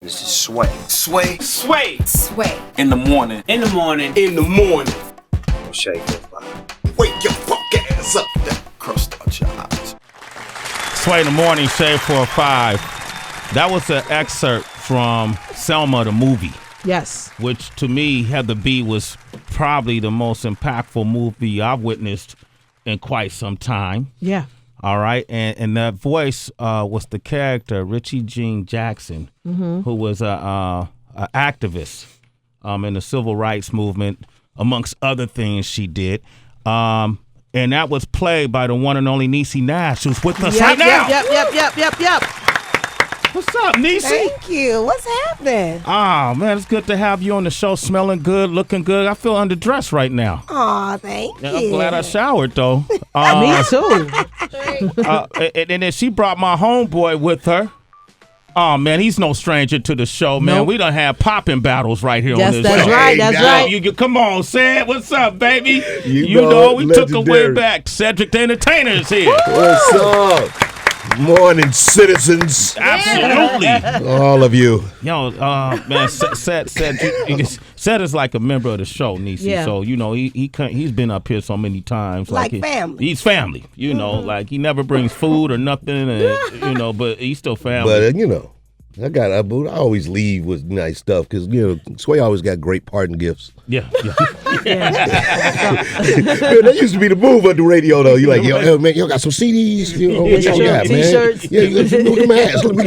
This is Sway. Sway. Sway. Sway. In the morning. In the morning. In the morning. Shake it. Wake your fuck ass up. That crust out your eyes. Sway in the morning, Shade 4-5. That was an excerpt from Selma, the movie. Yes. Which to me had to be was probably the most impactful movie I've witnessed in quite some time. Yeah. All right. And that voice was the character, Richie Jean Jackson, who was a activist in the civil rights movement, amongst other things she did. And that was played by the one and only Niecy Nash, who's with us right now. Yep. What's up, Niecy? Thank you. What's happening? Oh, man, it's good to have you on the show, smelling good, looking good. I feel underdressed right now. Aw, thank you. I'm glad I showered, though. Me too. And then she brought my homeboy with her. Oh, man, he's no stranger to the show, man. Nope. We done had popping battles right here Yes, on this that's show. right, that's right. You come on, Sid. What's up, baby? You know, we took a way legendary. back. Cedric the Entertainer is here. What's up? Morning, citizens. Absolutely. All of you. Yo, man, Seth is like a member of the show, Niecy. Yeah. So, you know, he's been up here so many times. Like family. He's family, you know, like he never brings food or nothing, and, you know, but he's still family. But, I always leave with nice stuff because, Sway always got great parting gifts. Yeah. Man, that used to be the move on the radio, though. You're like, yo, man, y'all got some CDs? What y'all got, man? T-shirts. Yeah, you got some of them hats. Let me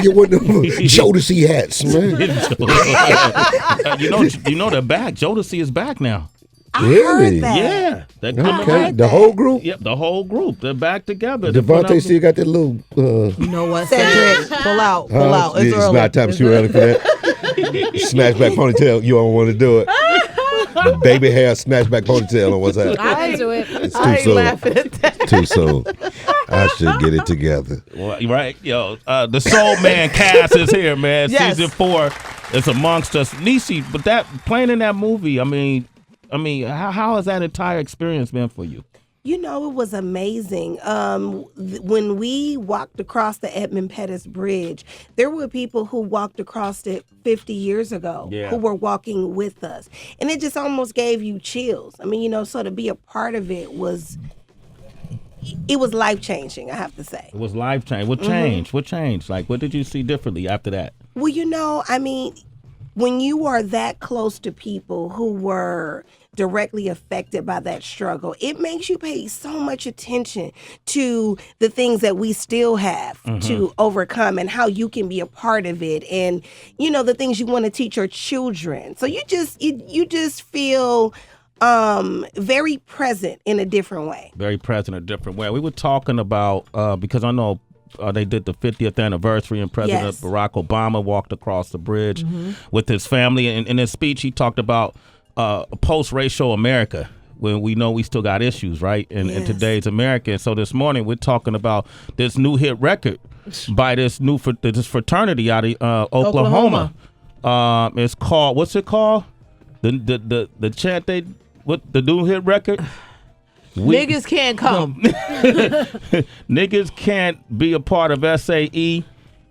get one of them Jodeci hats, man. you know they're back. Jodeci is back now. Really? Yeah. They're coming Okay, back. the whole group? Yep, the whole group. They're back together. They put Devontae out- still got that little... You know what, Cedric? Pull out. It's It's early. not time too early for that. Snatchback ponytail, you don't want to do it. Baby hair snatchback ponytail on what's happening. I ain't do it. It's I ain't too soon. laughing at that. Too soon. I should get it together. Well, right, yo, the Soul Man cast is here, man. Yes. Season 4 is amongst us. Niecy, but that playing in that movie, I mean, how has that entire experience been for you? You know, it was amazing. When we walked across the Edmund Pettus Bridge, there were people who walked across it 50 years ago who were walking with us. And it just almost gave you chills. I mean, so to be a part of it was life-changing, I have to say. It was life-changing. What changed? What changed? Like, what did you see differently after that? Well, when you are that close to people who were directly affected by that struggle, it makes you pay so much attention to the things that we still have to overcome and how you can be a part of it, and the things you want to teach your children. So you just feel very present in a different way. Very present in a different way. We were talking about, because I know they did the 50th anniversary and President Barack Obama walked across the bridge with his family. And in his speech, he talked about post-racial America, when we know we still got issues, right, in today's America. And so this morning, we're talking about this new hit record by this fraternity out of Oklahoma. It's called, what's it called? The chant the new hit record? Niggas can't come. Niggas can't be a part of SAE.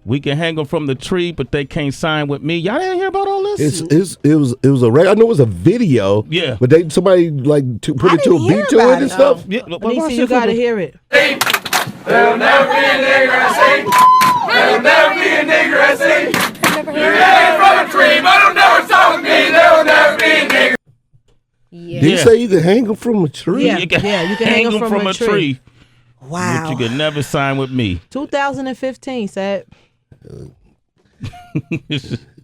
We can hang them from the tree, but they can't sign with me. Y'all didn't hear about all this? It was a I know it was a video. Yeah. But somebody put it to a beat to it and stuff. Yeah, Niecy, you gotta hear it. There'll never be a nigger at sea. There'll never be a nigger at sea. You hang from a tree, but don't never talk with me. There'll never be a nigger. Did you say you could hang them from a tree? Yeah, you can hang them from a tree. Wow. But you can never sign with me. 2015, said.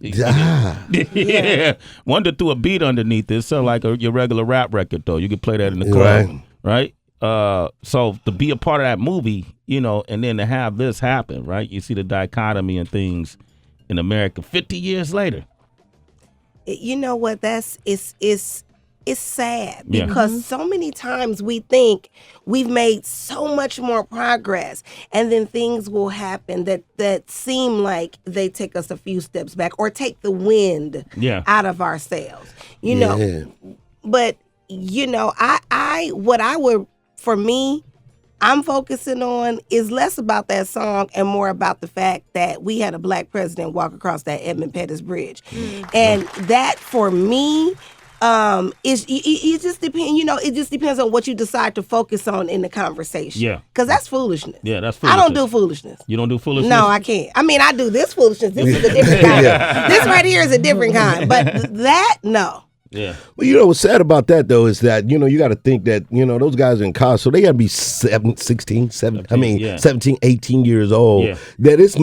Yeah. One that threw a beat underneath it. It sounded like your regular rap record, though. You could play that in the club, right? So to be a part of that movie, and then to have this happen, right? You see the dichotomy and things in America 50 years later. You know what? It's sad because so many times we think we've made so much more progress, and then things will happen that seem like they take us a few steps back or take the wind out of our sails. But I for me, I'm focusing on is less about that song and more about the fact that we had a black president walk across that Edmund Pettus Bridge. And that, for me, is it just depends. It just depends on what you decide to focus on in the conversation. Yeah, because that's foolishness. Yeah, that's foolishness. I don't do foolishness. You don't do foolishness? No, I can't. I mean, I do this foolishness. This is a different kind. This right here is a different kind. But that, no. Yeah. Well, what's sad about that, though, is that, you got to think that, those guys in college, so they got to be 17, 18 years old. Yeah. That it's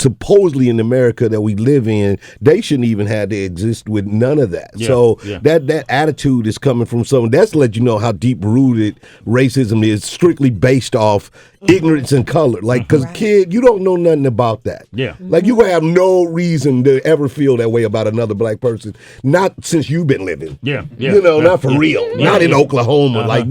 supposedly in America that we live in, they shouldn't even have to exist with none of that. Yeah. So that attitude is coming from someone. That's to let you know how deep-rooted racism is, strictly based off ignorance and color. Like, because kid, you don't know nothing about that. Yeah. Like, you have no reason to ever feel that way about another black person. Not since you've been living. Yeah. Not for real. Not in Oklahoma. Like,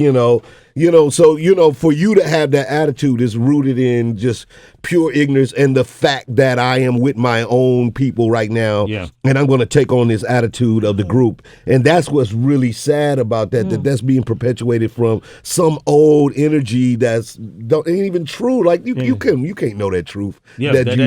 so, for you to have that attitude is rooted in just pure ignorance and the fact that I am with my own people right now. Yeah. And I'm going to take on this attitude of the group. And that's what's really sad about that, that's being perpetuated from some old energy that's ain't even true. Like, you can't know that truth. Yeah, that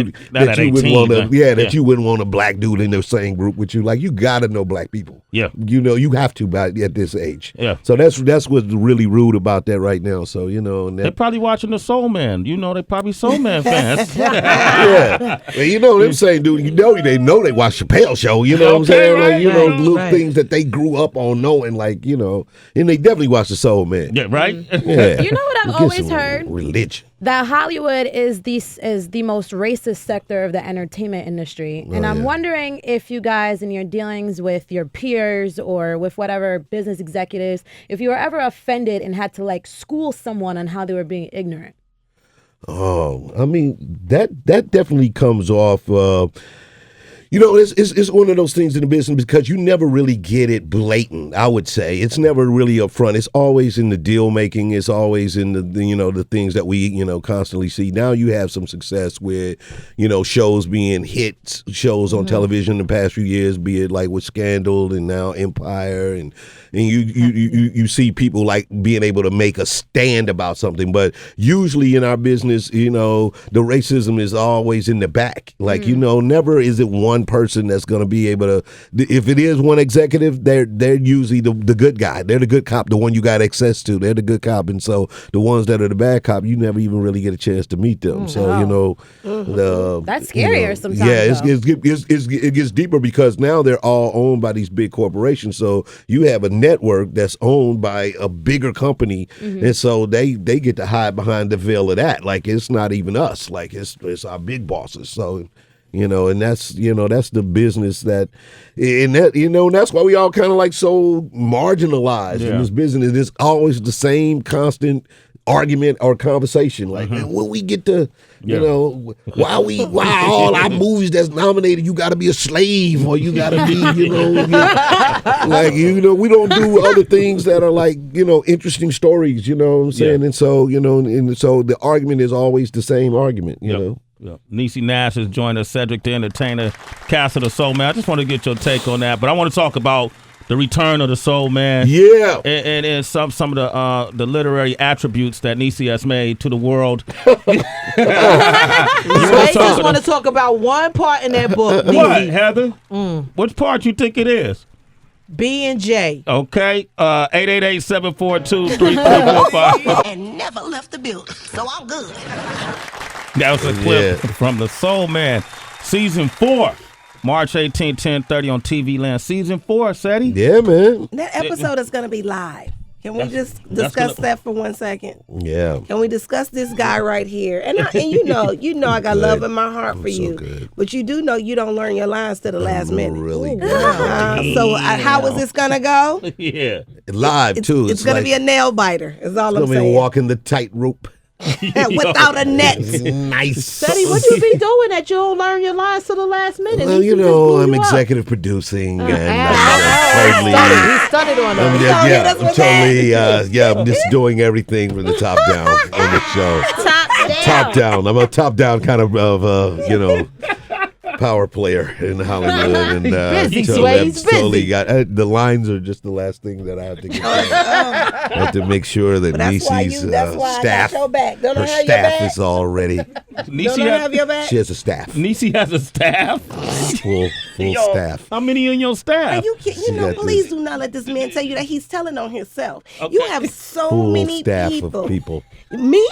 you wouldn't want a black dude in the same group with you. Like, you got to know black people. Yeah. You have to at this age. Yeah. So that's what's really rude about that right now. So, they're probably watching the Soul Man. They probably Soul Man fans. Yeah. Well, them saying, dude, they know they watch Chappelle Show. You know what I'm saying? Like, little things that they grew up on knowing, like, and they definitely watch the Soul Man. Yeah, right? Yeah. You know what I've always heard? Religion. That Hollywood is the most racist sector of the entertainment industry. And I'm wondering if you guys, in your dealings with your peers or with whatever business executives, if you were ever offended and had to, like, school someone on how they were being ignorant. Oh, I mean, that definitely comes off. It's one of those things in the business because you never really get it blatant. I would say it's never really upfront. It's always in the deal making. It's always in the things that we constantly see. Now you have some success with shows being hits, shows on television in the past few years, be it like with Scandal and now Empire, and you see people like being able to make a stand about something. But usually in our business, the racism is always in the back. Like never is it one person that's going to be able to. If it is one executive, they're usually the good guy. They're the good cop, the one you got access to. They're the good cop, and so the ones that are the bad cop, you never even really get a chance to meet them. So that's scarier sometimes. Yeah, it gets deeper because now they're all owned by these big corporations. So you have a network that's owned by a bigger company, and so they get to hide behind the veil of that. Like, it's not even us. Like, it's our big bosses. So. And that's the business and that's why we all kind of like so marginalized in this business. It's always the same constant argument or conversation. Like, man, when we get to, why all our movies that's nominated, you got to be a slave or you got to be, we don't do other things that are like, interesting stories, you know what I'm saying? Yeah. And so, and so the argument is always the same argument, you know? Yeah. Niecy Nash has joined us, Cedric the Entertainer, cast of the Soul Man. I just want to get your take on that, but I want to talk about the return of the Soul Man. Yeah. And some of the literary attributes that Niecy has made to the world. They just want to talk about one part in that book. What, Heather? Which part you think it is? B and J. Okay. 888-742-3345. And never left the building, so I'm good. That was a clip from the Soul Man, season 4, March 18, 10:30 on TV Land. Season 4, Sadie. Yeah, man. That episode is going to be live. Can we just discuss that for 1 second? Yeah. Can we discuss this guy right here? And you know I got love in my heart for you. Good. But you do know you don't learn your lines to the last minute. Really good. So how is this going to go? Yeah. Live, too. It's going to be a nail biter, is all I'm saying. It's going to be walking the tightrope. Without a net. Nice. Sadie, what you be doing that you don't learn your lines to the last minute? Well, I'm executive producing and he studied on them. I'm just doing everything from the top down on the show. Top down. I'm a top down kind of power player in Hollywood, and Busy, totally, Sway, I've he's totally busy. got the lines are just the last thing that I have to get. I have to make sure that But that's why Niecy's that's why staff, I got your back. Don't I her have your staff back? is all ready. Niecy Don't I have your back? She has a staff, Niecy has a staff. full staff. How many in your staff? Are you kidding? You She know, got please this. do not let this man tell you that he's telling on himself. Okay. You have so Full many staff people. of people. Me?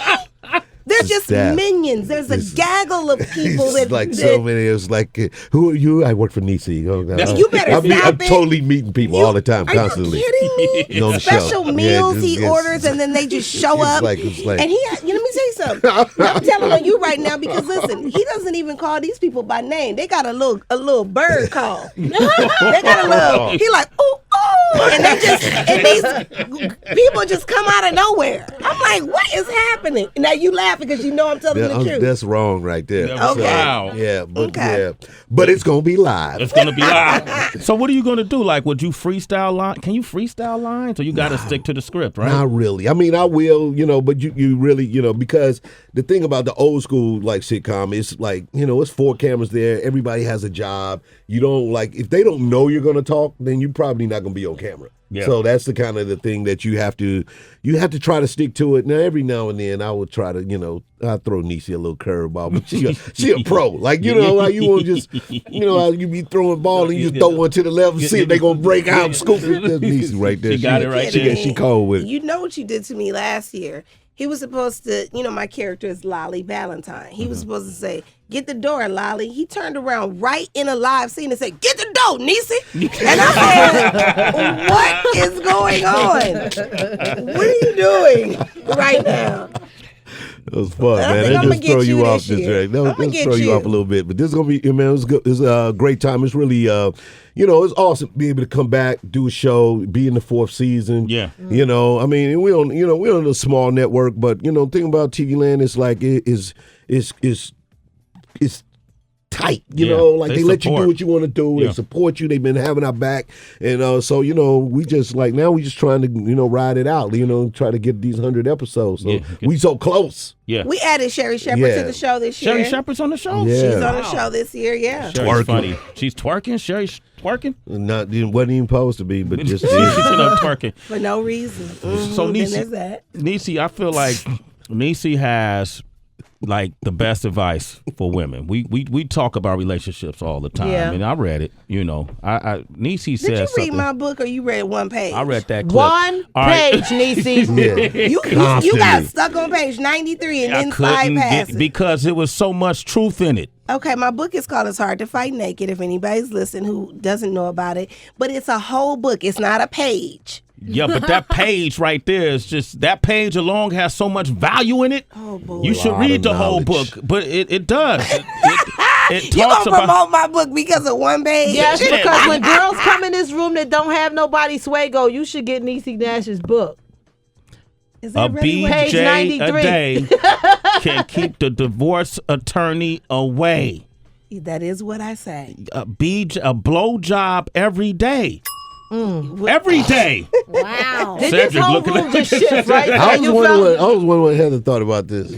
They're It's just staff. minions. There's a gaggle of people It's that like so many. It was like, who are you? I work for Niecy. Oh, no. You better I'm stop it. totally meeting people all the time, Are constantly. you kidding me? On the Special show. meals Yeah, he it's- orders, and then they just show it's up. like- And he, let me tell you something. I'm telling on you right now because listen, he doesn't even call these people by name. They got a little bird call. They got a little. He like ooh ooh, and they just and these people just come out of nowhere. I'm like, what is happening? Now you laughing because you know I'm telling the truth. That's wrong right there. Okay. Wow. Yeah, but Okay. but it's gonna be live. It's gonna be live. So what are you gonna do? Like, would you freestyle line? Can you freestyle lines, or you got to stick to the script, right? Not really. I mean, I will, but you really, because the thing about the old school like sitcom is like, it's 4 cameras there. Everybody has a job. You don't like if they don't know you're gonna talk, then you're probably not gonna be on camera. Yeah. So that's the kind of the thing that you have to try to stick to it. Now every now and then I would try to, I throw Niecy a little curveball, but she a pro. Like like you want to just how you be throwing ball and you just throw one to the left and see if they gonna break out and scoop it. That's Niecy right there. She got it right there. She cold with it. You know what you did to me last year. He was supposed to, my character is Lolly Valentine. He was supposed to say, "Get the door, Lolly." He turned around right in a live scene and said, "Get the door, Niecy." And I said, what is going on? What are you doing right now? It was fun, I man. think They I'ma just get throw you you off this this year. right. No, I'ma just get throw you you. off a little bit. But this is gonna be, man. It was good. It's a great time. It's really, it's awesome to be able to come back, do a show, be in the 4th season. Yeah. I mean, we're on a small network, but thing about TV Land is like it's tight, like they let you do support. what you want to do. Yeah. They support you. They've been having our back, and so we just like now we just trying to ride it out. Try to get these 100 episodes. So we so close. Yeah. We added Sherry Shepherd Yeah. to the show this year. Sherry Shepherd's on the show. Yeah. She's on the show this year, yeah. Sherry's Twerking. funny. She's twerking. Sherry's twerking. Not wasn't even supposed to be, but just She's in up twerking. For no reason. So Then Niecy, there's that. Niecy, I feel like Niecy has like the best advice for women. We talk about relationships all the time, Yeah. and I read it. Niecy Did said you read something. my book or you read one page? I read that clip. One All right. page, Niecy. yeah. You Constantly. got stuck on page 93 and I then slide couldn't past get it. because it was so much truth in it. Okay, my book is called It's Hard to Fight Naked, if anybody's listening who doesn't know about it. But it's a whole book. It's not a page. Yeah, but that page right there is just that page alone has so much value in it. Oh, boy. You should lot read of the whole book, knowledge. but it does. It You talks gonna about. promote my book because of one page? Yes, because when girls come in this room that don't have nobody sway go, you should get Niecy Nash's book. Is A that really what- Page BJ a 93. day can keep the divorce attorney away. That is what I say. A blow job every day. Every day. Wow. Did Cedric this whole looking room at- just shift right I now? was You wondering felt what Heather thought about this.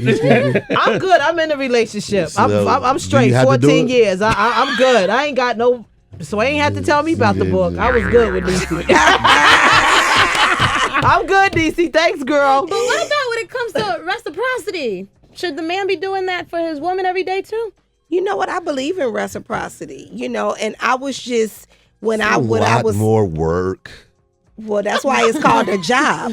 I'm good. I'm in a relationship. So, I'm do straight. you have to do 14 it? years. I'm good. I ain't got no. So ain't have to tell me about the book. I was good with Niecy. I'm good, Niecy. Thanks, girl. But what about when it comes to reciprocity? Should the man be doing that for his woman every day too? You know what? I believe in reciprocity. And I was just when I a when lot I was more work. well, that's why it's called a job.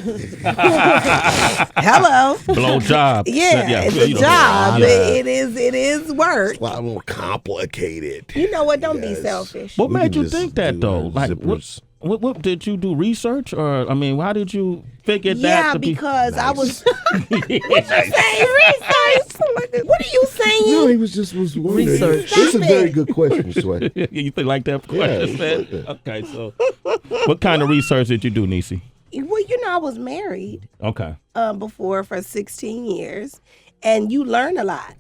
Hello. Blow job. Yeah, it's a you know. job. Yeah. It is work. A lot more complicated. You know what? Don't be Yes. selfish. What We made can you just think that do though? Like zippers. what did you do research or how did you figure that Yeah, to be? because I was. What you saying? Research. What are you saying? No, he was wondering. Research. This is a Stop very it. good question, Sway. You think like that question? Yeah, Man? Okay, so what kind of research did you do, Niecy? Well, I was married Okay. before for 16 years, and you learn a lot.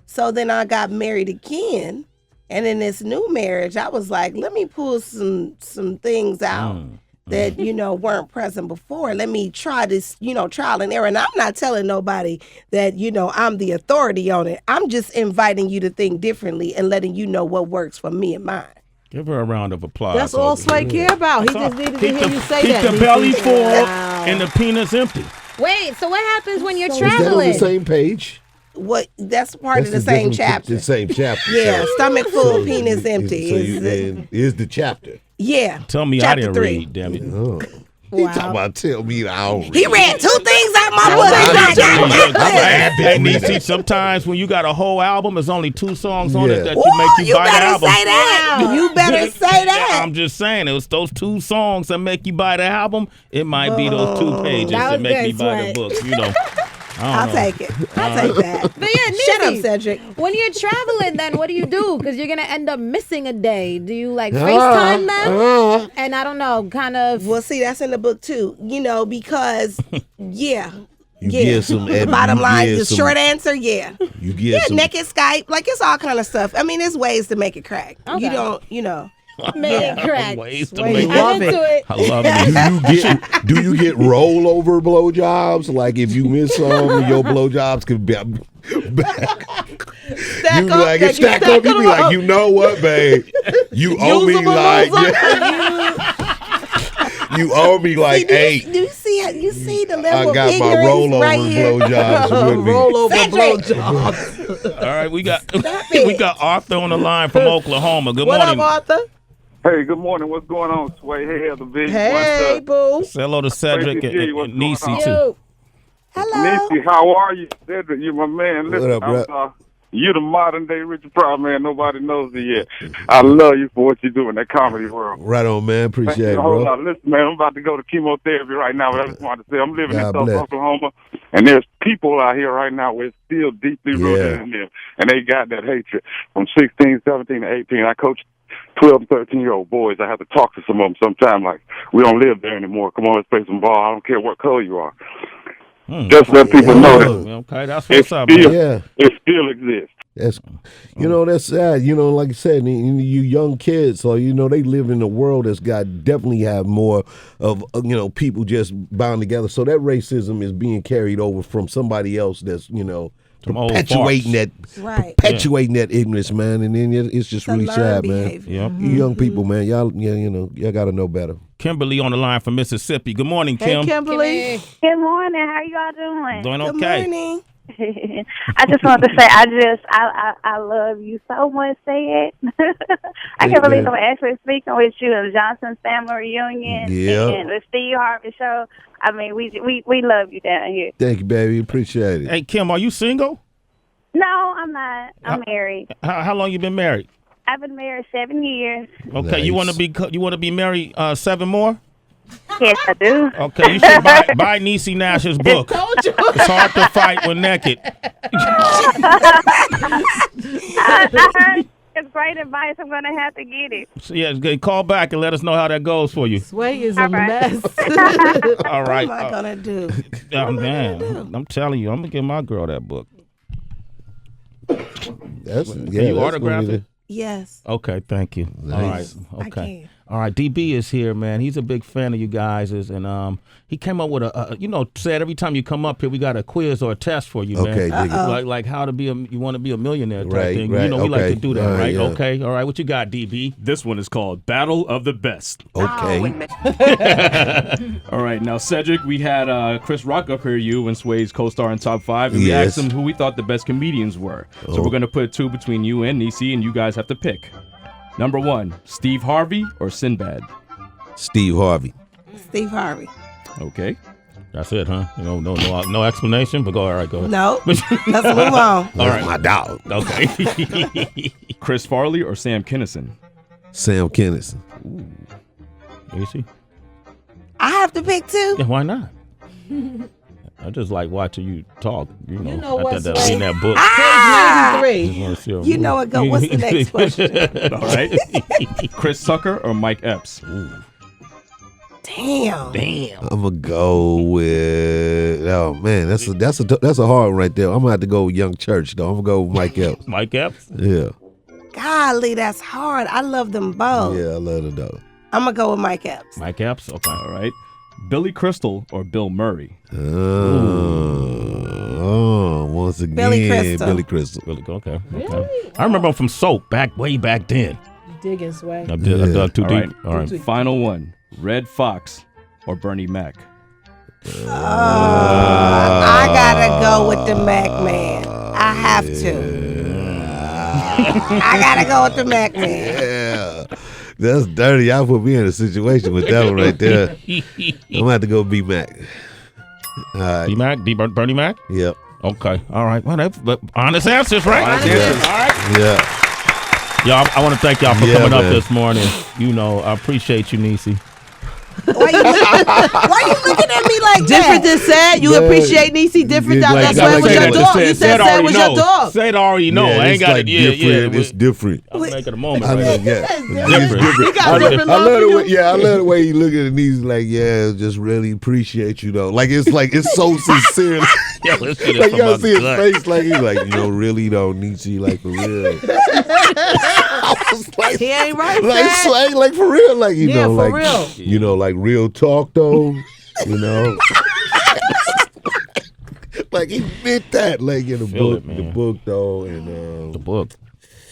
So then I got married again, and in this new marriage, I was like, let me pull some things out that, weren't present before. Let me try this, trial and error. And I'm not telling nobody that, I'm the authority on it. I'm just inviting you to think differently and letting you know what works for me and mine. Give her a round of applause. That's all Sway care about. He just needed to hear you say that. Keep the belly full and the penis empty. Wait, so what happens when you're Is that traveling? on the same page? What? That's part of the same chapter. The same chapter. Yeah, stomach full, penis empty. Is the chapter. Yeah. Tell me chapter I didn't 3. read, damn it. Oh. He talking about tell me I don't read. He read 2 things out my book. Hey, Niecy, sometimes when you got a whole album, there's only 2 songs on it that make you buy the album. Say that. You better say that. I'm just saying, it was those 2 songs that make you buy the album. It might be those 2 pages that make me buy the book. I'll take it. I'll take that. But yeah, Niecy, shut up, Cedric. When you're traveling, then what do you do? Because you're gonna end up missing a day. Do you FaceTime them? And I don't know, kind of. Well, see, that's in the book too. Because Get some. Bottom line, the short answer, yeah. You get some naked Skype, it's all kind of stuff. I mean, there's ways to make it crack. Okay. You don't, Make it crack. Ways to Wait, make love it. it. I love it. Do you get rollover blowjobs? Like if you miss some, your blowjobs could be back. Stack up. Stack up. You be like, you know what, babe? You owe me you owe me like 8. Do you see the level I got of my ignorance rollover right here? blowjobs with me. Rollover blowjobs. All right, we got Arthur on the line from Oklahoma. Good What morning. up, Arthur? Hey, good morning. What's going on, Sway? Hey, the big. Hey, boo. Say hello to Cedric and Niecy, too. Hello. Niecy, how are you? Cedric, you my man. Listen, What up, bro? You the modern day Richard Pryor, man. Nobody knows it yet. I love you for what you do in that comedy world. Right on, man. Appreciate it, Hold bro. on. Listen, man, I'm about to go to chemotherapy right now. But I just wanted to say I'm living in God South bless. Oklahoma, and there's people out here right now where it's still deeply rooted in them, and they got that hatred from 16, 17, to 18. I coach 12 and 13-year-old boys. I have to talk to some of them sometimes, like, we don't live there anymore. Come on, let's play some ball. I don't care what color you are. Just let people know that Okay, that's what's up. it still exists. That's sad. Like I said, you young kids, so they live in a world that's definitely have more of people just bound together. So that racism is being carried over from somebody else that's perpetuating that ignorance, man. And then it's just really sad, man. Yep. You young people, man, y'all got to know better. Kimberly on the line from Mississippi. Good morning, Kim. Hey, Kimberly. Good morning. How y'all doing? Doing Good okay. morning. I just wanted to say I love you so much, Sid. I can't believe I'm actually speaking with you at the Johnson family reunion and the Steve Harvey show. I mean, we love you down here. Thank you, baby. Appreciate it. Hey, Kim, are you single? No, I'm not. I'm married. How long you been married? I've been married 7 years. Okay, Nice. you want to be married 7 more? Yes, I do. Okay, you should buy Niecy Nash's book. It's hard to fight when naked. I heard it's great advice. I'm going to have to get it. So yeah, call back and let us know how that goes for you. Sway is a mess. All right. What am I going to do? Man, I'm telling you, I'm going to give my girl that book. Can you autograph it? Yes. Okay, thank you. Nice. All right. Okay. I can. All right, DB is here, man. He's a big fan of you guys, and he came up with said every time you come up here, we got a quiz or a test for you, man. Okay, dig it. Like how to you want to be a millionaire type Right, thing. right, We like okay. to do that, right? Yeah. Okay, all right. What you got, DB? This one is called Battle of the Best. Okay. All right, now Cedric, we had Chris Rock up here, you and Sway's co-star in Top 5, and we Yes. asked him who we thought the best comedians were. So we're gonna put 2 between you and Niecy, and you guys have to pick. Number 1, Steve Harvey or Sinbad? Steve Harvey. Steve Harvey. Okay. That's it, huh? No explanation, but go. All right, go ahead. No. Let's move on. All right, my dog. Okay. Chris Farley or Sam Kinison? Sam Kinison. You see? I have to pick 2. Yeah, why not? I just like watching you talk. You know what, in that book. Page 93. Just wanna see her- You know what? Go. What's the next question? All right. Chris Tucker or Mike Epps? Damn. I'm gonna go with. Oh man, that's a hard one right there. I'm gonna have to go with Young Church though. I'm gonna go with Mike Epps. Mike Epps? Yeah. Golly, that's hard. I love them both. Yeah, I love it though. I'm gonna go with Mike Epps. Mike Epps. Okay. All right. Billy Crystal or Bill Murray? Once again, Billy Crystal. Okay. Really? I remember him from Soap way back then. You digging, Sway? I dug too deep. All right. Final one. Red Fox or Bernie Mac? I gotta go with the Mac Man. I have to. I gotta go with the Mac Man. Yeah. That's dirty. Y'all put me in a situation with that one right there. I'm gonna have to go B Mac. All right. B Mac? Bernie Mac? Yep. Okay. All right. Well, that's honest answers, right? Honest answers. All right. Yeah. Y'all, I want to thank y'all for coming up this morning. You know, I appreciate you, Niecy. Why you looking at me like Different that? than sad. You appreciate Niecy different. That's why it was your dog. You said sad was your dog. Said already know. Yeah, I ain't got like it. Different. It's different. I'm making a moment. I Right love, now. different. You got different I love love for the you? way, I love the way he look at it. He's like, yeah, just really appreciate you though. Like it's so sincere. Yo, this shit is Like from y'all my see his gut. face, like he's like, really though, Niecy, like for real. I was like, He ain't right, like Fat. slang, like for real, like Yeah, for like real. like real talk though, like he meant that, like in the Feel book, it, man. the book though, and The book.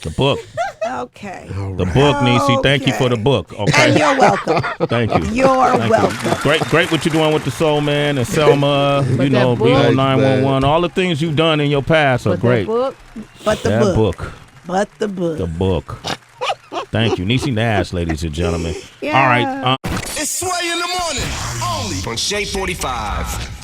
Okay. The book, Niecy. Thank you for the book. Okay. And you're welcome. Thank you. You're Thank welcome. you. Great what you're doing with the Soul Man and Selma, being on 911. All the things you've done in your past are great. But the That book. book. But the book. The book. Thank you. Niecy Nash, ladies and gentlemen. Yeah. All right. It's Sway in the morning, only on Shade 45.